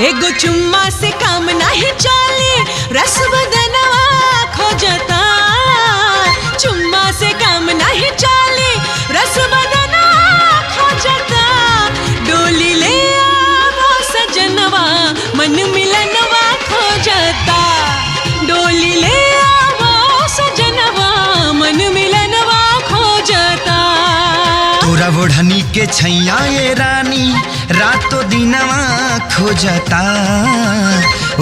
एगो चुम्मा से काम नहीं चली, रस बदनवा खोजता। चुम्मा से काम नहीं चली, रस बदनवा खोजता। डोली ले आवो सजनवा, मन मिलनवा खोजता। डोली ले आवो सजनवा, मन मिलनवा खोजता। तोरा ओढ़नी के छैया ये रानी रातों दिनवा खोजता।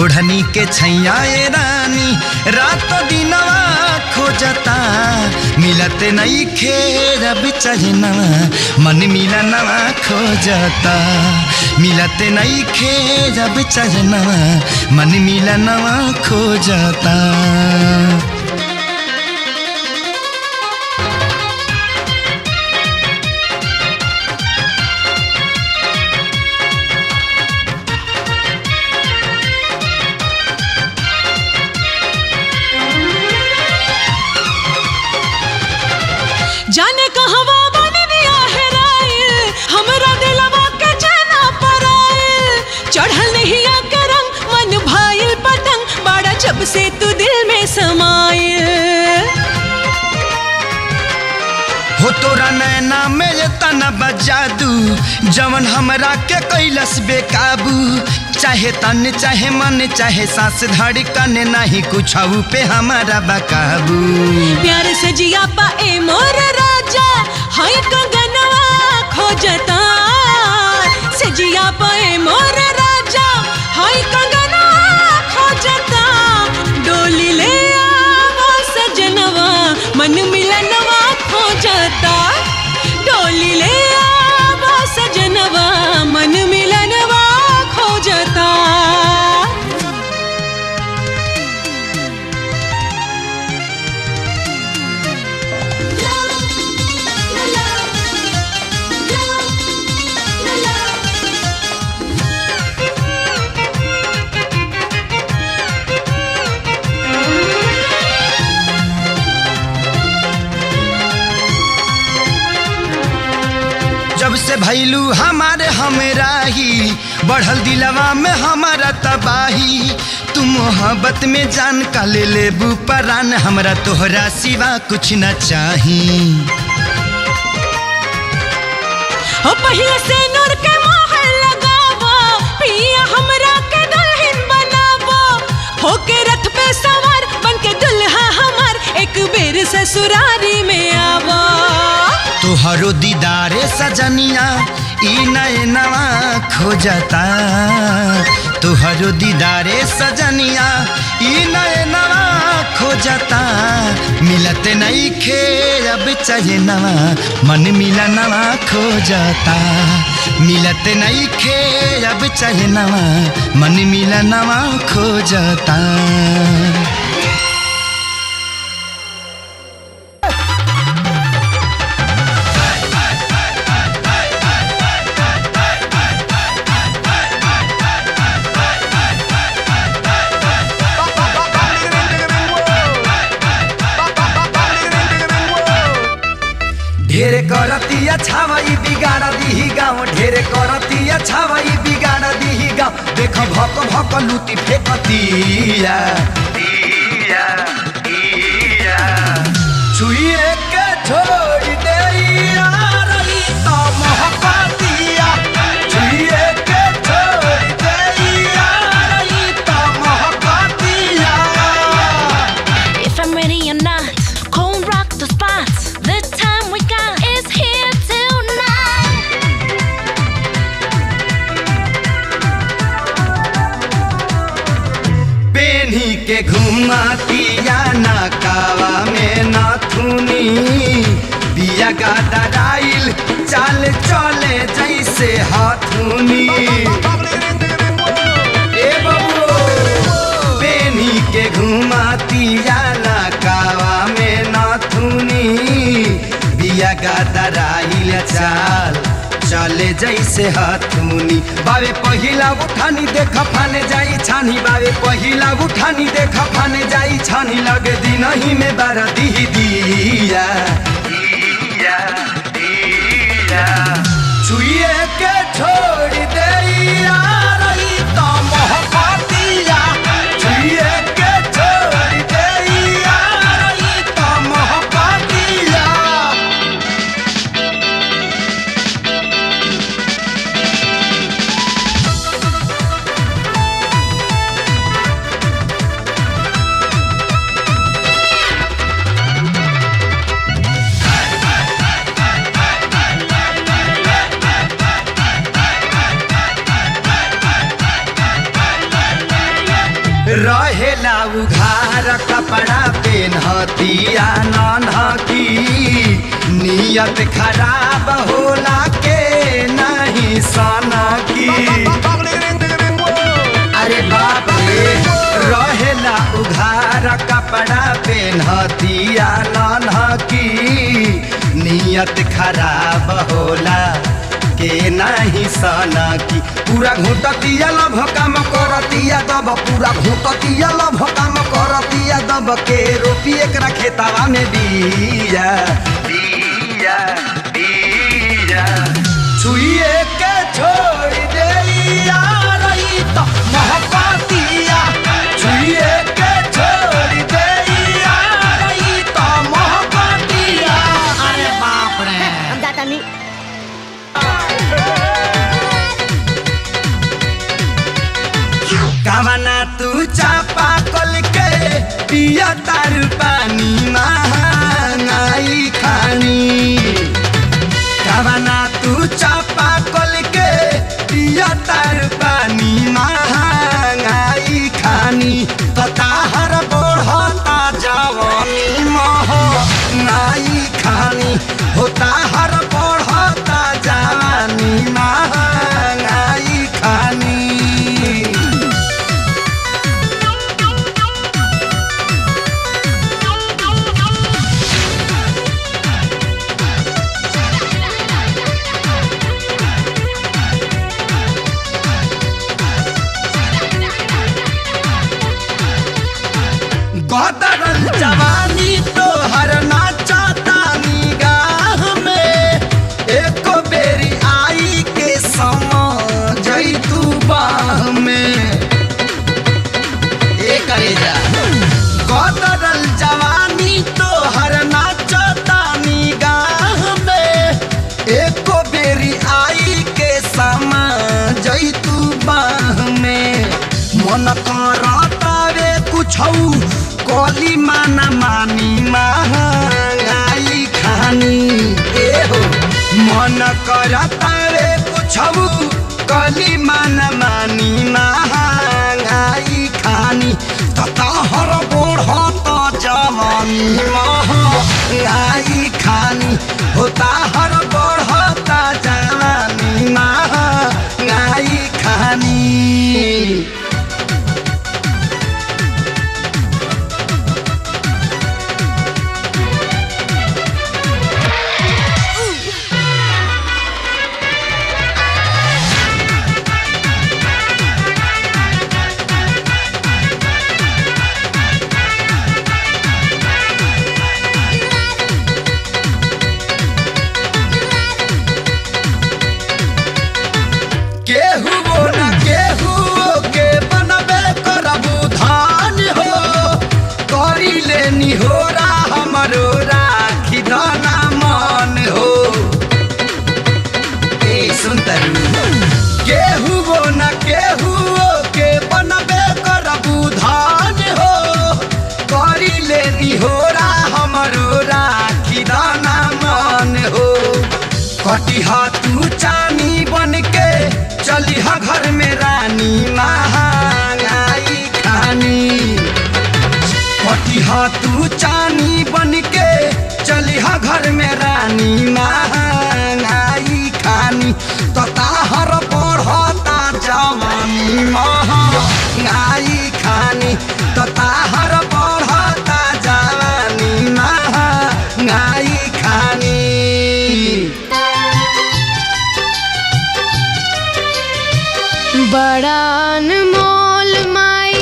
ओढ़नी के छैया ये रानी रातों दिनवा खोजता। मिलते नहीं खेरब चजनवा, मन मिलनवा खोजता। मिलते नहीं खेरब चजनवा, मन मिलनवा खोजता। जाने कहवा बन दिया है राइल, हमरा दिलवा के जाना पराइल। चढ़ल नहीं आके रंग, मन भाइल पतंग, बड़ा जब से तू दिल में समाइल। हो तोरा नैना में ये तना बजादू, जवन हमरा के कैलस बेकाबू। चाहे तन चाहे मन चाहे सांस धड़कन, नहीं कुछ पे हमारा बकाबू। प्यार से जिया पाए मोर राजा, हाय कंगनवा खोजता। से जिया पाए मोर राजा, हाय कंगनवा खोजता। डोली ले आवो सजनवा, मन मिलनवा खोजता। डोली ले आवो सजनवा, मन मिलनवा खोजता। जब से भैलू हमारे हमराही, बढ़ल दिलवा में हमारा तबाही। तू मोहब्बत में जान का ले लेबू परान, हमरा तोहरा सिवा कुछ न चाही। हो पहले से नूर के मोहर लगावो, पिया हमरा के दुल्हन बनावो। होके रथ पे सवार बन के दुल्हा हमार, एक बेर ससुरारी में आवो। तोहरो दीदारे सजनिया ई नैनवा खोजता। तोहरो दीदारे सजनिया ई नैनवा खोजता। मिलते नहीं खेरब चजनवा, मन मिलनवा खोजता। मिलते नहीं खेरब चजनवा, मन मिलनवा खोजता। ढेरे करतिया छावई बिगाड़ दीही गाँव, ढेरे करतिया छावई बिगाड़ दीही गाँव। देख भक भक लूटी फेंकतिया। छुइए के छोड़ देइया रही तो महकतिया। छुइए के छोड़ देइया रही तो महकतिया। If I'm ready or not, cold rock the spot. The time we got is here tonight. पेन्ही के घुमातिया नाकावा में नाथुनी। बिया गादराइल चाल चले जैसे हाथुनी। ए बबू पेन्ही के घुमातिया नाकावा में नाथुनी। बिया गादराइल चाल चले जैसे हथुनी। बावे पहिला उठानी देख फाने जाई छानी। बावे पहिला उठानी देख फाने जाई छानी। लगे दिन ही में बारा दी दिया। छुइए के छोड़ दे रही तो कपड़ा पेन्हतिया नन्हकी नियत खराब होला के नहीं सनकी अरे बाप रे रहेला उघार कपड़ा पेन्हतिया नन्हकी नियत खराब होला के नहीं सनकी पूरा घुटतिया लभ काम करतिया दब पूरा घुटतिया लभ काम करतिया दब के रोपी एकरा खेतावा में बिया बिया बिया छुइए के छोड़ देइया रही तो महकतिया छुइए के छोड़ देइया रही तो महकतिया अरे बाप रे हम जाता नहीं कवना तू चापा कल के पिया तार पानी महंगाई खानी कवना तू चापा कल के पिया तार पानी महंगाई खानी तताहर बढ़ता जवानी महंगाई खानी होता हर बढ़ता जवानी महंगाई खानी गदरल जवानी तो हर नाचता निगाह में एको बेरी आई के समझई तू बाह में ए करे जा गदरल जवानी तो हर नाचता निगाह में एको बेरी आई के समझई तू बाह में मन करता रे कुछौ कोली माना मानी महंगाई खानी ए हो मन करता रे कुछौ कोली माना मानी महंगाई खानी तताहर बढ़ता जवानी महंगाई खानी होता हर बढ़ता जवानी महंगाई खानी केहू न केहू के बनबे करबू धान हो करी लेनी होरा हमरो राखी दाना मन हो ए सुंदरू केहू न केहू के बनबे करबू धान हो करी लेनी होरा हमरो राखी दाना मन हो कटिहा तू चानी बन के चलिहा घर में रानी महंगाई खानी कटिहा तू चानी बन के चलिहा घर में रानी महंगाई खानी तताहर बढ़ता जवानी महंगाई खानी तताहर बढ़ता जवानी महंगाई खानी बड़ा अनमोल माई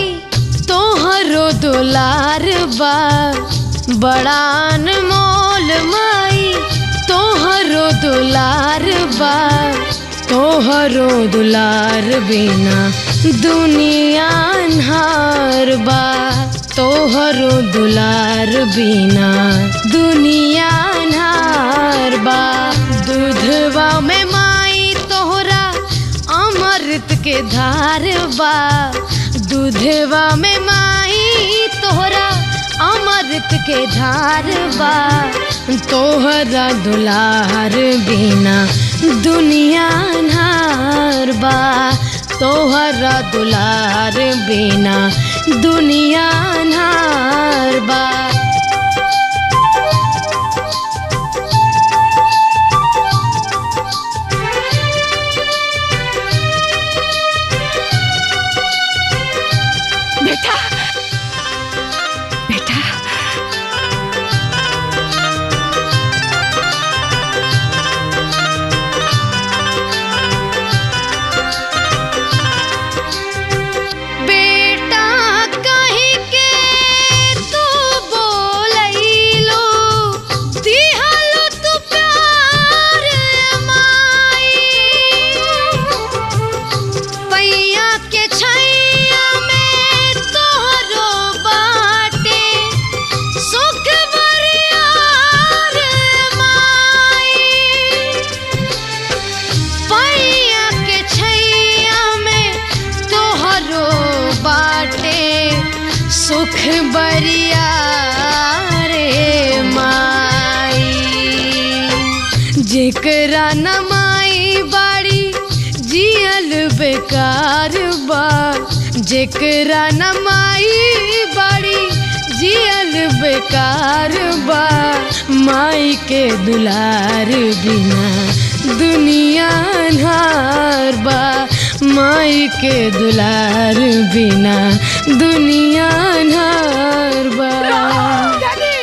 तोहरो दुलार बा बड़ा अनमोल माई तोहरो दुलार बा तोहरो दुलार बिना दुनिया अन्हार बा तोहरो दुलार बिना दुनिया अन्हार बा दूधवा में माई तोहरा अमृत के धार बा दूधवा में माई तोहरा अमृत के धार बा तोहरा दुलार बिना दुनिया अन्हार बा तोहरा दुलार बिना दुनिया अन्हार बा। बेटा बेटा बेटा कहीं के तू बोलैलो दिहलो तू प्यार माई पैया के छैया में तोहरो बाटे सुख बरियार माई पैया के छैया में तोहरो बाटे सुख बरिया रे माई। जेकरा न माई बाड़ी जियल बेकार बा। जेकरा न माई बाड़ी जियल बेकार बा। माई के दुलार बिना दुनिया अन्हार बा। माई के दुलार बिना दुनिया अन्हार बा। दादी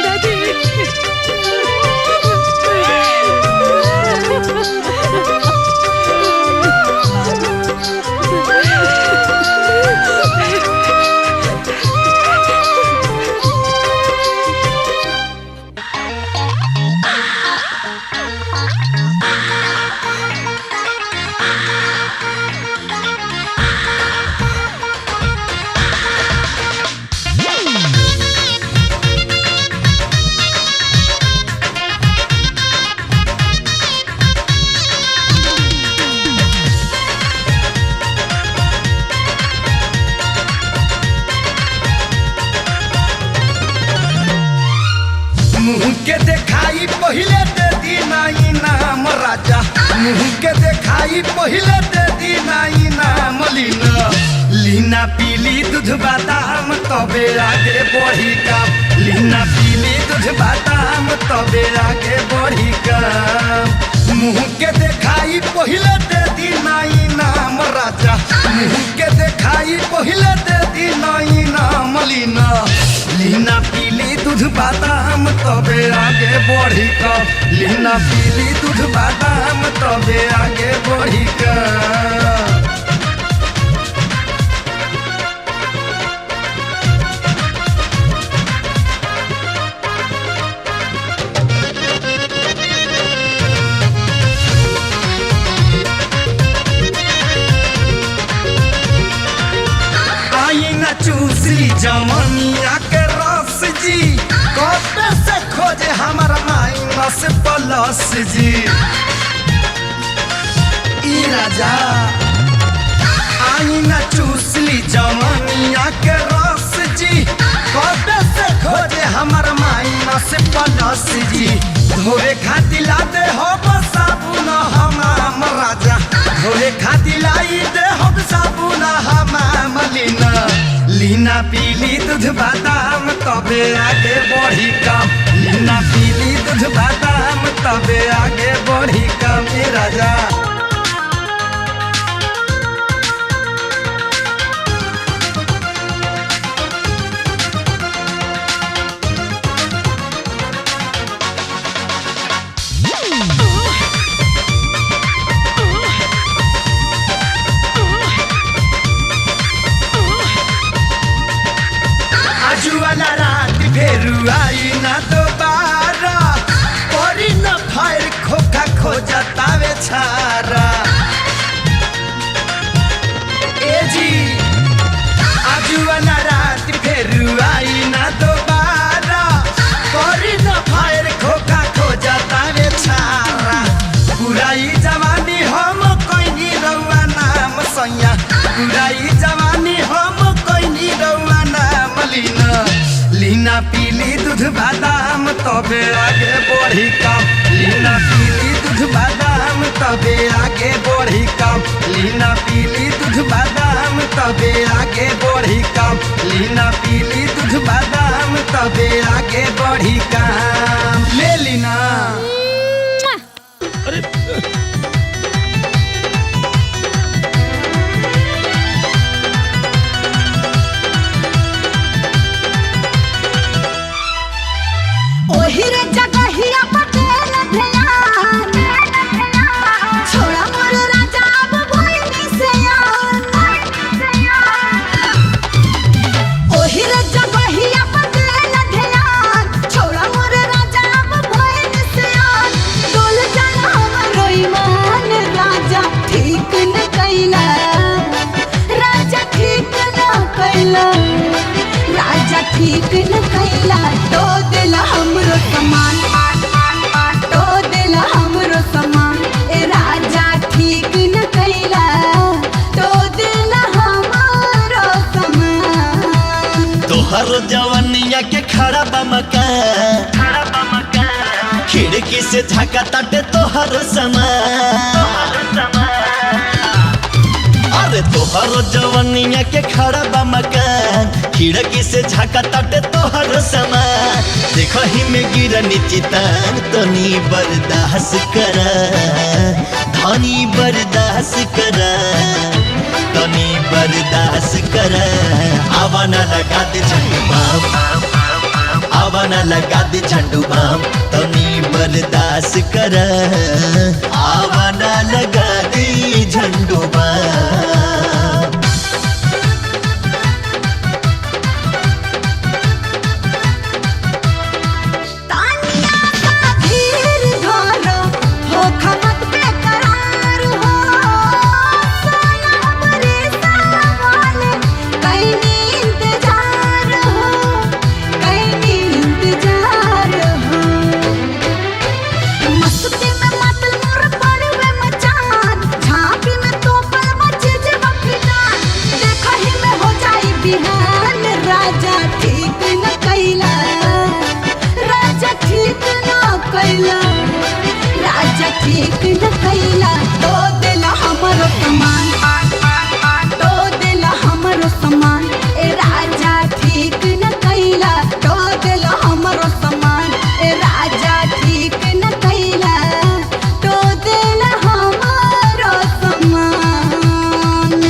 दादी मुँह के देखाई पहिले दे दी नाई नाम राजा। मुँह के देखाई पहिले दे दी नाई नाम लीना। लीना पीली दूध बादाम तबे आगे बढ़ी काम। लीना पीली दूध बादाम तबे आगे बढ़ी काम। मुँह के देखाई पहिले दे दी नाई नाम राजा। मुँह के देखाई पहिले दे दी नाई नाम लीना। लीना पीली दूध बादाम तबे आगे बढ़ी का। लीना पीली दूध बादाम तबे आगे बढ़ी का। आई ना चूसली जवानिया के रस जी। कब से खोजे हमारा माइनस प्लस जी। ई राजा आई ना चूसली जवानिया के रस जी। कब से खोजे हमारा माइनस प्लस जी। धोए खातिर ला दे हो साबुन हमाम राजा। धोए खातिर लाई दे हो साबुन हमाम लीना। लीना पीली दूध बादाम तबे आगे बढ़ी काम। लीना पीली दूध बादाम तबे आगे बढ़ी काम। ए राजा वाला रात फेरू आई ना दोबारा। परी न फायर खोखा खोजतावे छारा। ए जी आज वाला रात फेरू आई ना दोबारा। परी न फायर खोखा खोजतावे छारा। बुराई जवानी हम कोइनी रउआ नाम सैया। बुराई जवानी हम कोइनी रउआ नाम लीना। लीना पीली दूध बादाम तबे आगे बढ़ी काम। लीना पीली दूध दूध बादाम तबे आगे बढ़ी काम लीना पीली दूध बादाम तबे आगे बढ़ी काम लीना पीली दूध बादाम तबे आगे बढ़ी काम ले लीना। अरे ओही रे जगहिया पटेल ध्यान छोड़ा मोर राजा अब भइनी से ओही रे जगहिया पटेल ध्यान छोड़ा मोर राजा अब भइनी से डोल जाना हमरो ईमान राजा ठीक न कैला राजा ठीक न कैला राजा ठीक न कैला तो दिल हमरो समान तो दिल हमरो समान ए राजा ठीक न कैला तो दिल हमरो समान तोहर जवनिया के खड़ा बा मकान खिड़की से झाका ताटे तोहर समान अरे तोहर जवनिया के खड़ा बा मकान खिड़की से झाका ताटे तोहर समान देखही में गिरनी चितान तनी बर्दाश्त कर धनी बर्दाश्त कर तनी बर्दाश्त कर आवाना लगा दे झंडू बाम आवाना लगा दे झंडू बाम तनी बर्दाश्त कर आवाना लगा दे झंडू बाम। तानिया सा धीर धरो हो खमत बेकरार हो सोना हमरे सावन कैनी इंतजार हो कैनी इंतजार हो मस्ती में मातल मोर पड़वे मचान झांपी में तो पल बचे जे बकना देखही में हो जाई बिहान राजा ठीक न कैला राजा ठीक न कैला राजा ठीक न कैला तो दिल हमरो समान तो दिल हमरो समान ए राजा ठीक न कैला तो दिल हमरो समान ए राजा ठीक न कैला तो दिल हमरो समान।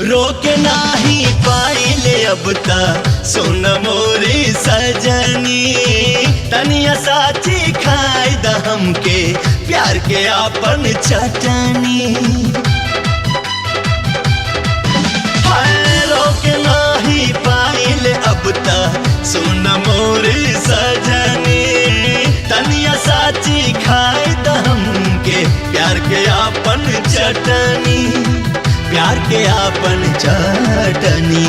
रोक नाही पाइले अब ता सुन मोरी सजनी तनिया साची खाई द हमके प्यार के आपन चटनी हाय रोक नाही पाइले अब ता सुन मोरी सजनी तनिया साची खाई द हमके प्यार के आपन चटनी प्यार के आपन चटनी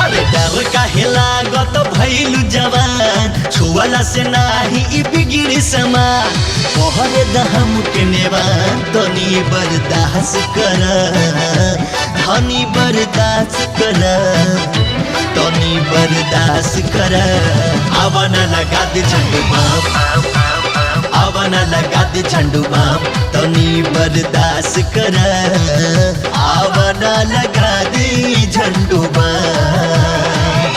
अरे डर काहे लागत भइलु जवान छुअला से नाही ई बिगिड़ी समान पहरे दहम के नेवान तनी बर्दाश्त कर धनी बर्दाश्त कर तनी बर्दाश्त कर आवाना लगा दे झंडू बाम आवाना लगा दे झंडू बाम तनी बर्दाश्त कर आवाना लगा दे झंडू बाम।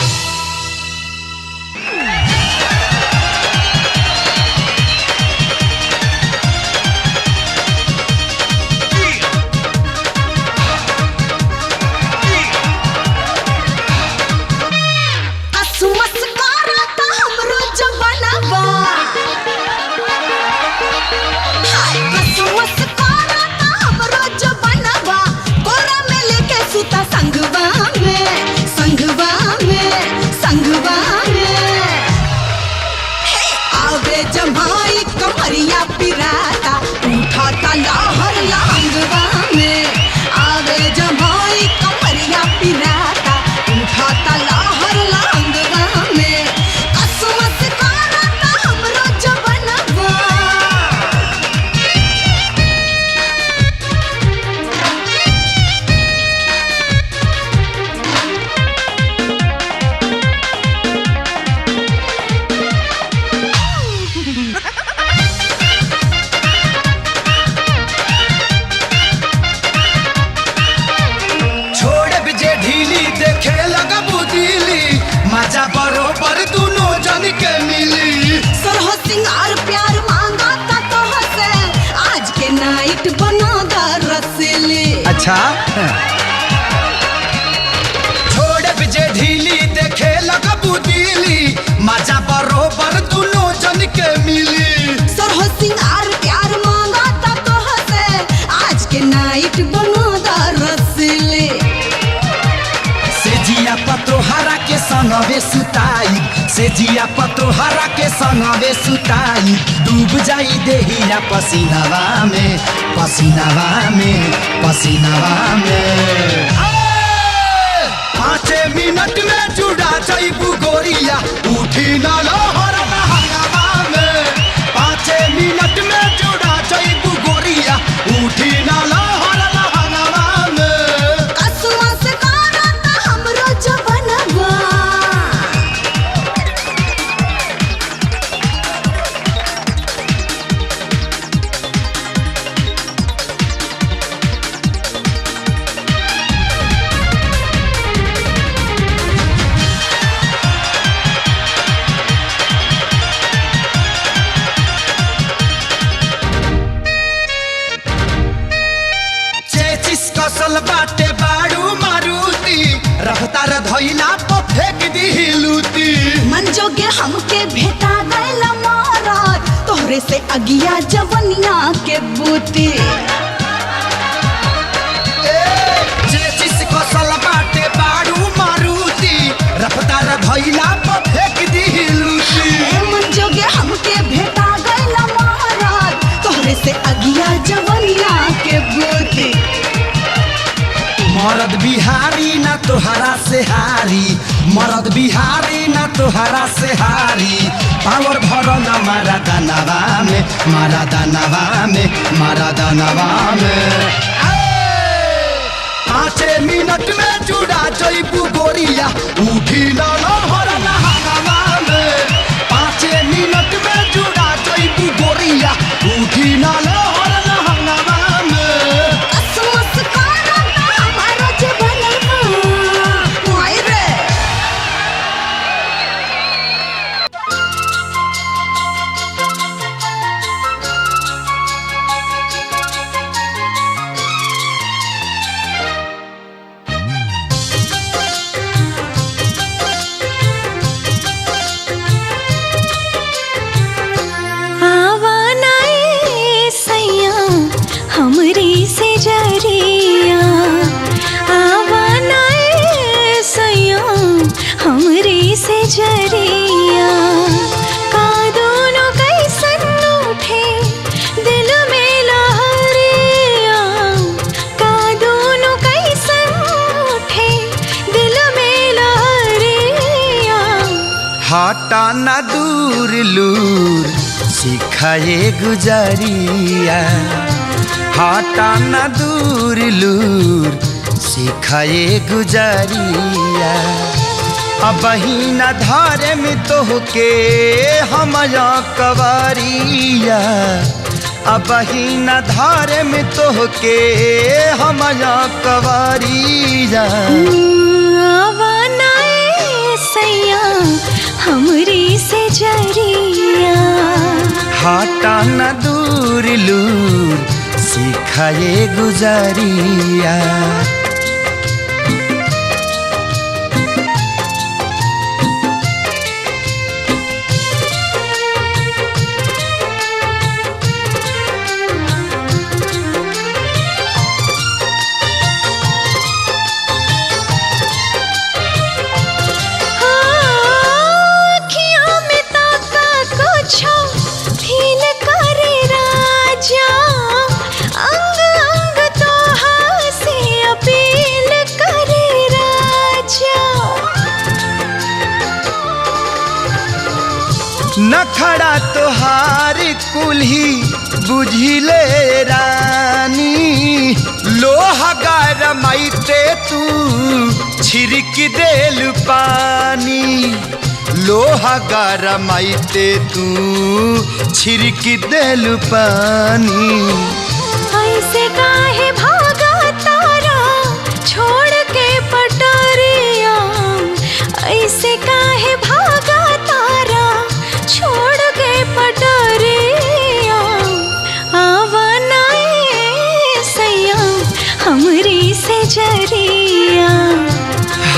जमाई कमरिया पिराता उठाता लहर लहंगवा में आवे जमाई कमरिया पिराता उठाता लहर लहंगवा में बसाई से जिया पतोहरा के संगवे सुताई डूब जाई देहिया पसीनावा में पसीनावा में पसीनावा में 5 मिनट में जुड़ा जाइबू गोरिया उठी ना लहर हंगामा में 5 मिनट में जुड़ा जाइबू गोरिया उठी ना लहर हंगामा में कसुआ से करत हमरो जवनवा चेचिस कसल बाटे बाड़ू मारुति रफ्तार धइला तो फेंक दी लूटी मन जोगे हमके भेटा गइल मारत तोहरे से अगिया जवनिया के बूती चेचिस कसल बाटे बाड़ू मारुति रफ्तार धइला तो फेंक दी लूटी मन जोगे हमके भेटा गइल मारत तोहरे से अगिया जवनिया के बूती मरद बिहारी ना तोहरा से हारी मरद बिहारी ना तोहरा से हारी पावर भरो ना मारा दानवा में मारा दानवा में मारा दानवा में 5 मिनट में जुड़ा जइबू गोरिया उठी ना लहर हंगामा में 5 मिनट में जुड़ा जइबू गोरिया उठी ना लहर हंगामा में कसुआ से करत हमरो जवनवा ओए रे आवानाए सैया हमरी से जरिया आवानाए सैया हमरी से जरिया का दोनों कैसन उठे दिल में लहरिया का दोनों कैसन उठे दिल में लहरिया हटा ना दूर लूर सिखाए गुजरिया हटा ना दूर लूर सिखाए गुजरिया अब ही न धारे में तोहके हम कवरिया अब ही न धारे में तोहके हम कवरिया आवानाए सैया हमरी से जरिया हटा न दूर लूर सिखाए गुजरिया आँखियों में ताका कुछो फील करे राजा अंग अंग तो से अपील करे राजा नखड़ा तोहार कुल्ही बुझिले रानी लोहा गरमाइते तू छिड़क देल पानी लोहा गरमाइते तू छिड़क देल पानी ऐसे काहे भागा तारा छोड़ के पटरिया ऐसे काहे भागा तारा छोड़ के पटरिया आवानाए सैया हमरी से जरिया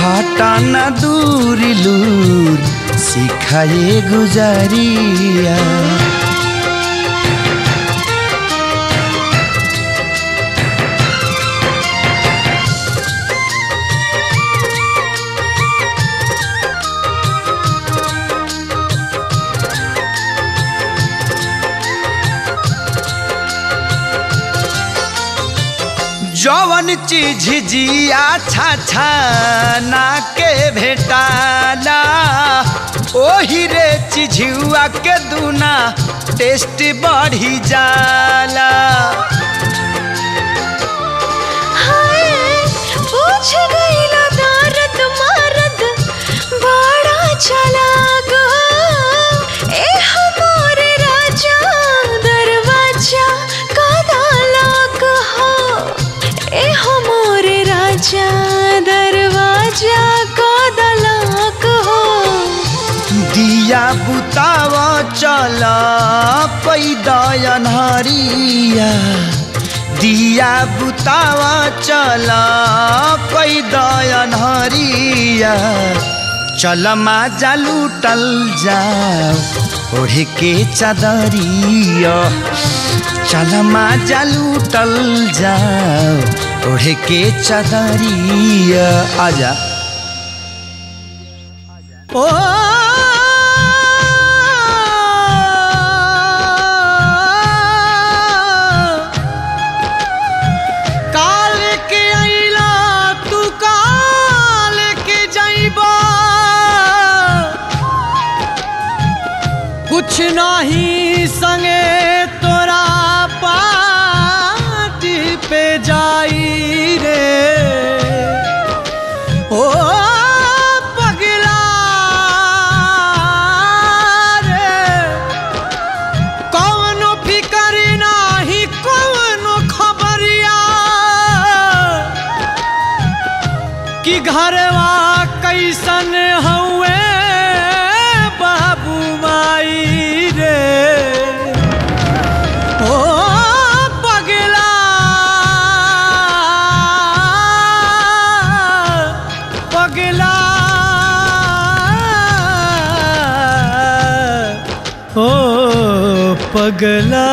हटा न दूर लूर सिखाए गुजरिया जवन चीज जिया छा ना के भेटाला ओही रे चिझुआ के दूना टेस्ट बढ़ी जाला। हाय पूछ गईला दर्द मर्द बड़ा चालाक ए हमारे राजा दरवाजा का तालाक हो ए हमारे राजा दरवाजा का तालाक हो। दिया बुतावा चला पैदा अन्हारिया दिया बुतावा चला पैदा अन्हारिया चल माजा लूटल जाओ ओढ़ के चादरिया चल माजा लूटल जाओ ओढ़ के चादरिया आजा। ओ काल के अइला तू काल के जाइबा कुछ नहीं संगे तोरा पार्टी पे जाई रे ओ पगला रे कौनो फिकर नाही कौनो खबरिया कि घरवा कैसन हउए बाबू माई रे ओ पगला पगला ओ पगला।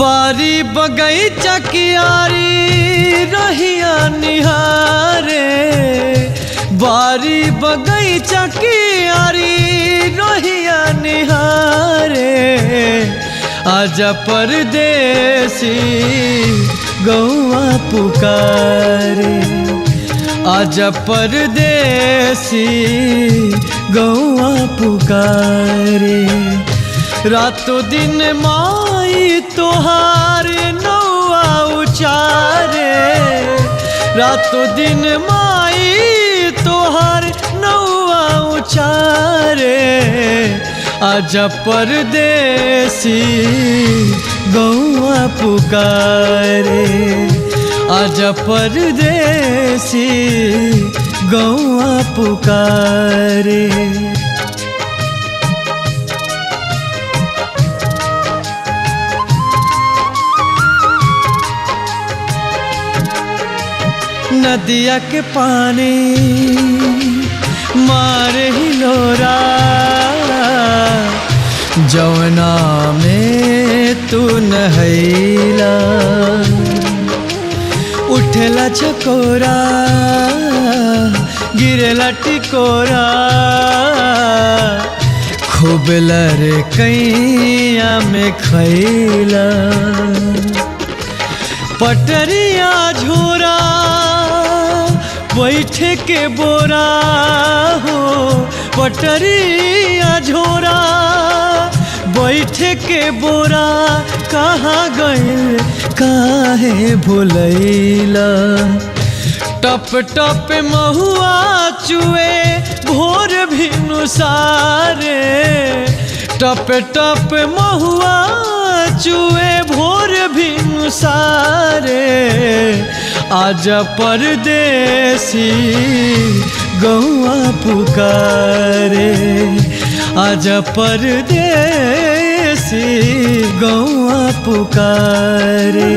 बारी बगैचा कियारी रहिया निहारे बारी बगैचा कियारी रहिया निहारे आजा परदेसी गौआ पुकारे आजा परदेसी गौआ पुकारे रातों दिन माई तोहार नौआ उचारे रातों दिन माई तोहार नौआ उचारे आजा परदेसी गौआ पुकारे आजा परदेसी गौआ पुकारे। नदिया के पानी मारे हिलोरा जवना में तू नहैला उठेला चकोरा गिरेला टिकोरा खूब लरे कैया में खैला पटरिया झोरा बैठे के बोरा हो पटरिया झोरा बैठे के बोरा कहाँ गइल काहे भुलैला टप टप महुआ चुए भोर भिनु सारे टप टप महुआ चुए भोर भिनु सारे आजा परदेसी गौआ पुकारे आजा परदेसी गौआ पुकारे।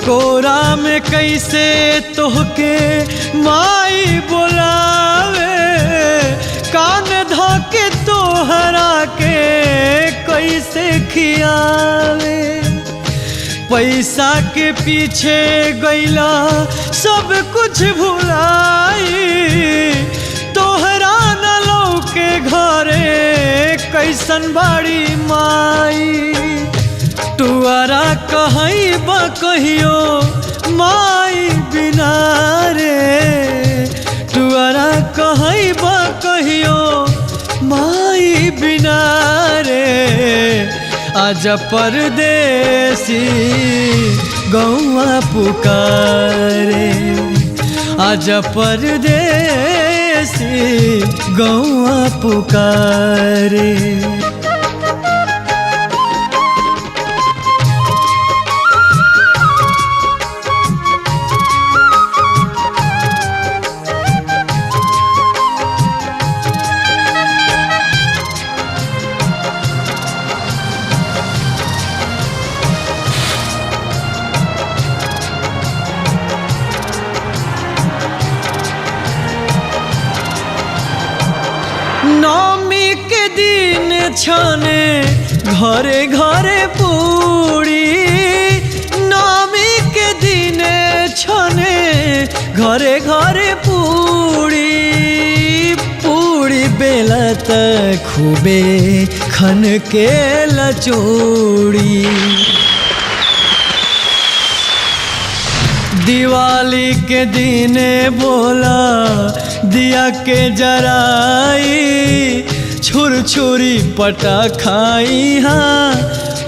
कोरा में कैसे तोहके माई बोलावे कान धोके तोहरा के कैसे खियावे। पैसा के पीछे गईला सब कुछ भुलाई, तोहरा न लौके घरे कैसन बाड़ी माई। टुआरा कहीं बा कहियो माई बिना रे, टुआरा कहीं बा कहियो माई बिना रे। आजा परदेसी गौआ पुकारे, आजा परदेसी गौआ पुकारे। नौमी के दिन छाने घरे घरे पूरी, नौमी के दिन छाने घरे घरे पूरी। पूरी बेलत खूबे खन के लचोड़ी, दिवाली के दिन बोला दिया के जराई, छुरछुरी पटा खाई हाँ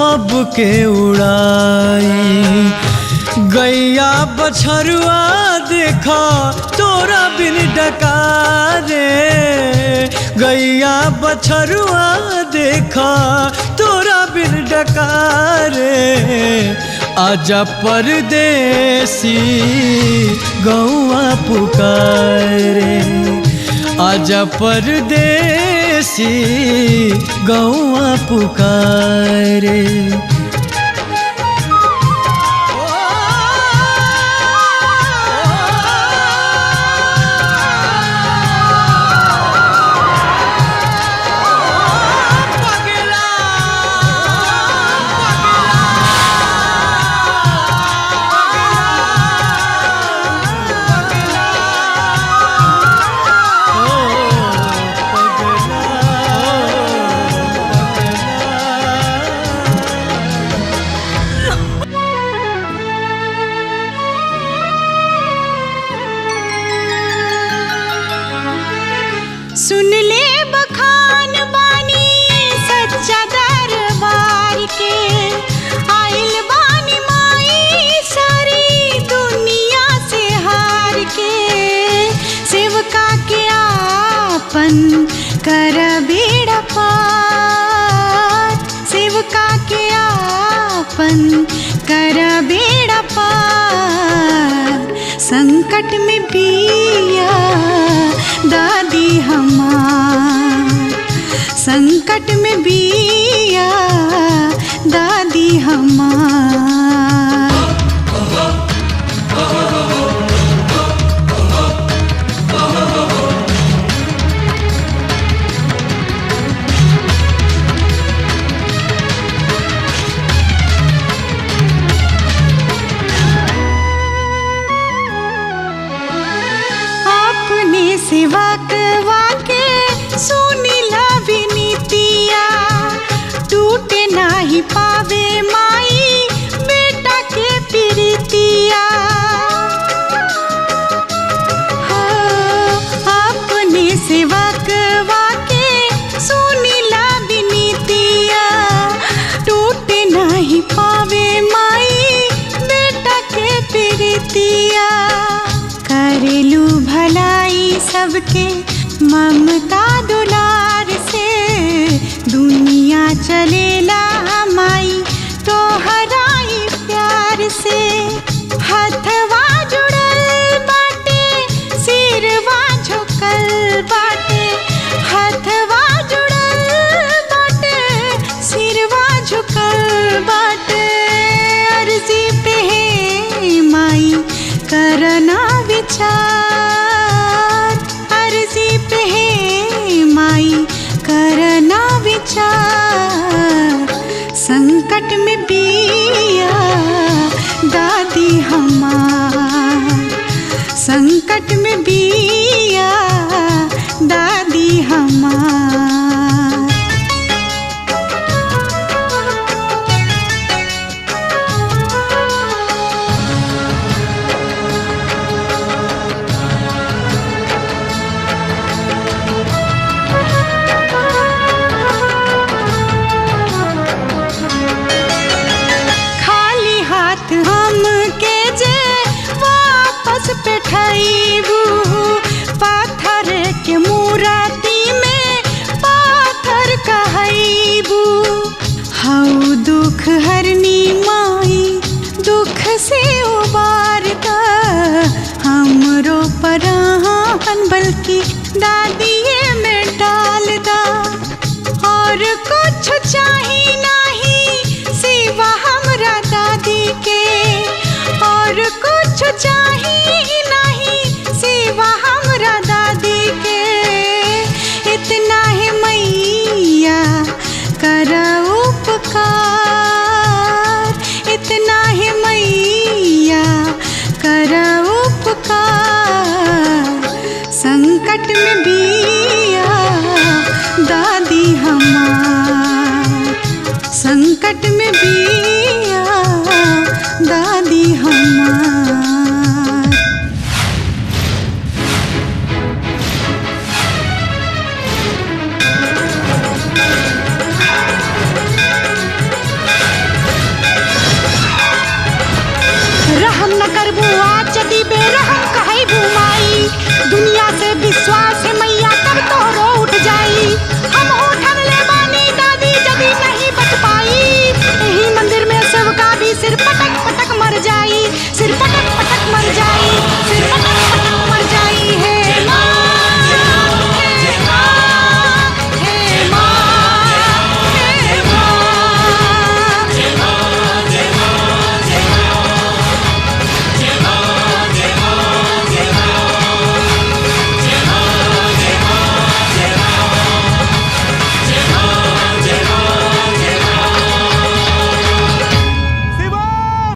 अब के उड़ाई। गैया बछरुआ देखा तोरा बिन डका रे, गैया बछरुआ देखा तोरा बिन डका रे। आजा परदेसी गौआ पुकारे, आजा परदेसी गौआ पुकारे। सुन ले बखान बानी सच्चा दरबार के, आइल बानी माई सारी दुनिया से हार के। सेवका के आपन कर बेड़ा पार, सेवका के आपन कर बेड़ा पार। संकट में पिया दादी हमार, संकट में बिया दादी हमार। अपने सेवा के सुनीला विनीतिया, टूटे नाही पावे माई बेटा के प्रीतिया। अपने सेवा के सुनीला विनीतिया, टूटे नाही पावे माई बेटा के प्रीतिया। करेलू भलाई सबके ममता दुलार से, दुनिया चलेला माई तोहराई प्यार से। हथवा जुड़ल बाटे सिरवा झुकल बाटे, हथवा जुड़ल बाटे सिरवा झुकल बाटे। अर्जी पे है माई करना विचार, अर्जी पे है माई करना विचार। बल्कि दादी